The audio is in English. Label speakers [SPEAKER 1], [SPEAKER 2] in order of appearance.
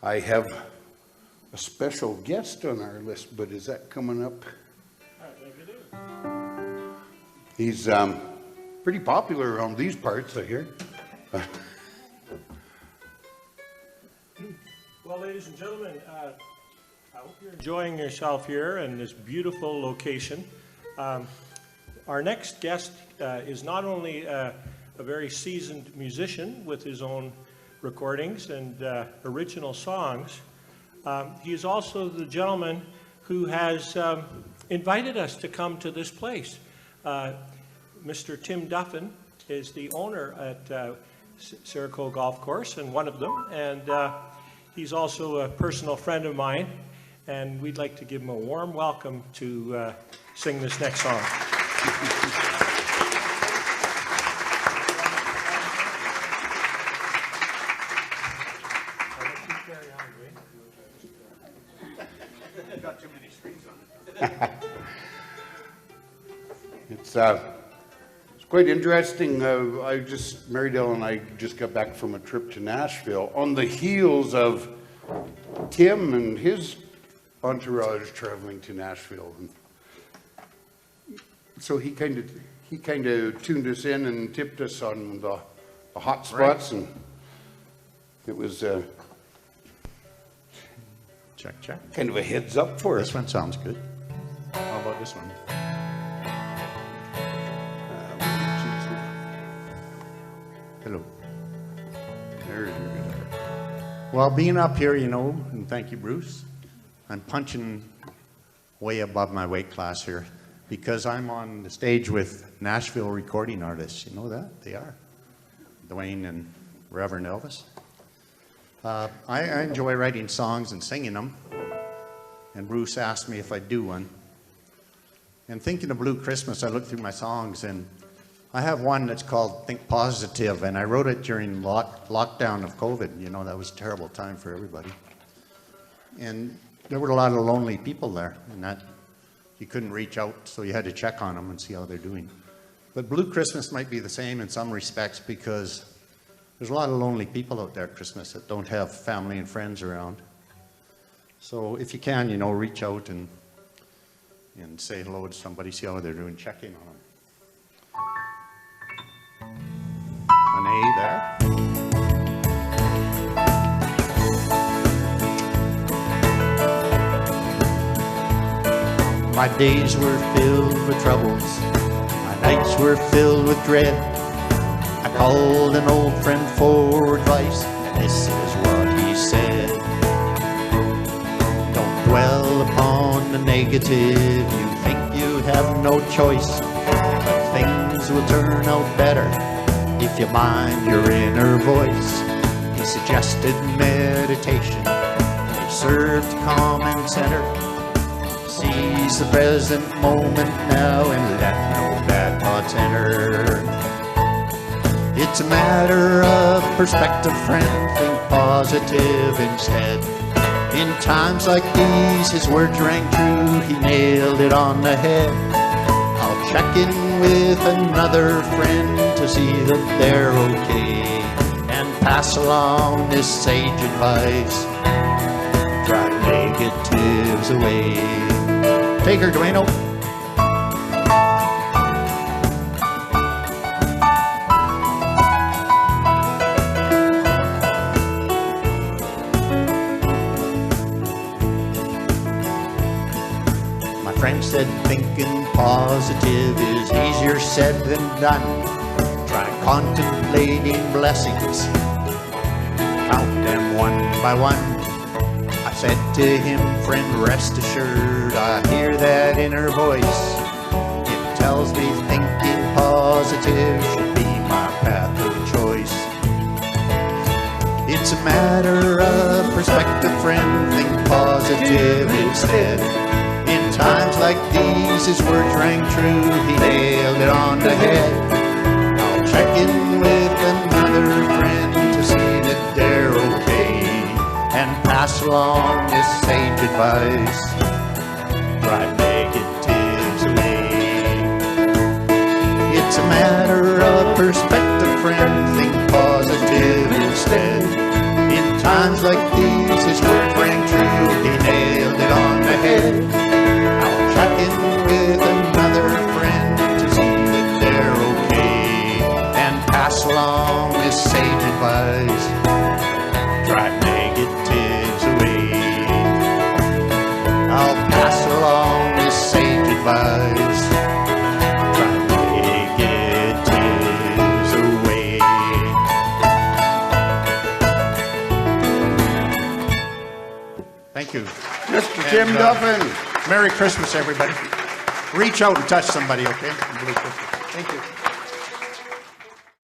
[SPEAKER 1] I have a special guest on our list, but is that coming up?
[SPEAKER 2] I think it is.
[SPEAKER 1] He's pretty popular around these parts, I hear.
[SPEAKER 2] Well, ladies and gentlemen, I hope you're enjoying yourself here in this beautiful location. Our next guest is not only a very seasoned musician with his own recordings and original songs, he is also the gentleman who has invited us to come to this place. Mr. Tim Duffin is the owner at Sirico Golf Course, and one of them, and he's also a personal friend of mine, and we'd like to give him a warm welcome to sing this next song.
[SPEAKER 1] Got too many strings on it. It's quite interesting. Marydale and I just got back from a trip to Nashville on the heels of Tim and his entourage traveling to Nashville. And so he kind of tuned us in and tipped us on the hot spots, right. And it was
[SPEAKER 3] check.
[SPEAKER 1] Kind of a heads up for us.
[SPEAKER 3] This one sounds good. How about this one? Hello. There's your guitar. Well, being up here, and thank you, Bruce, I'm punching way above my weight class here because I'm on the stage with Nashville recording artists. You know that? They are. Dwain and Reverend Elvis. I enjoy writing songs and singing them, and Bruce asked me if I'd do one. And thinking of Blue Christmas, I looked through my songs, and I have one that's called Think Positive, and I wrote it during lockdown of COVID. That was a terrible time for everybody. And there were a lot of lonely people there, and that you couldn't reach out, so you had to check on them and see how they're doing. But Blue Christmas might be the same in some respects because there's a lot of lonely people out there at Christmas that don't have family and friends around. So if you can, reach out and say hello to somebody, see how they're doing, check in on them. An A there. My days were filled with troubles, my nights were filled with dread. I called an old friend for advice, and this is what he said. Don't dwell upon the negative, you think you have no choice, but things will turn out better if you mind your inner voice. He suggested meditation, it served to calm and center. Seize the present moment now and let no bad thoughts enter. It's a matter of perspective, friend, think positive instead. In times like these, his words rang true, he nailed it on the head. I'll check in with another friend to see that they're okay, and pass along this sage advice, drive negatives away. Take her, Dwayne. My friend said thinking positive is easier said than done. Try contemplating blessings, count them one by one. I said to him, friend, rest assured, I hear that inner voice. It tells me thinking positive should be my path of choice. It's a matter of perspective, friend, think positive instead. In times like these, his words rang true, he nailed it on the head. I'll check in with another friend to see that they're okay, and pass along this sage advice, drive negatives away. It's a matter of perspective, friend, think positive instead. In times like these, his words rang true, he nailed it on the head. I'll check in with another friend to see that they're okay, and pass along this sage advice: drive negatives away. I'll pass along this sage advice: drive negatives away. Thank you.
[SPEAKER 1] Mr. Tim Duffin.
[SPEAKER 3] Merry Christmas, everybody. Reach out and touch somebody, okay? Thank you.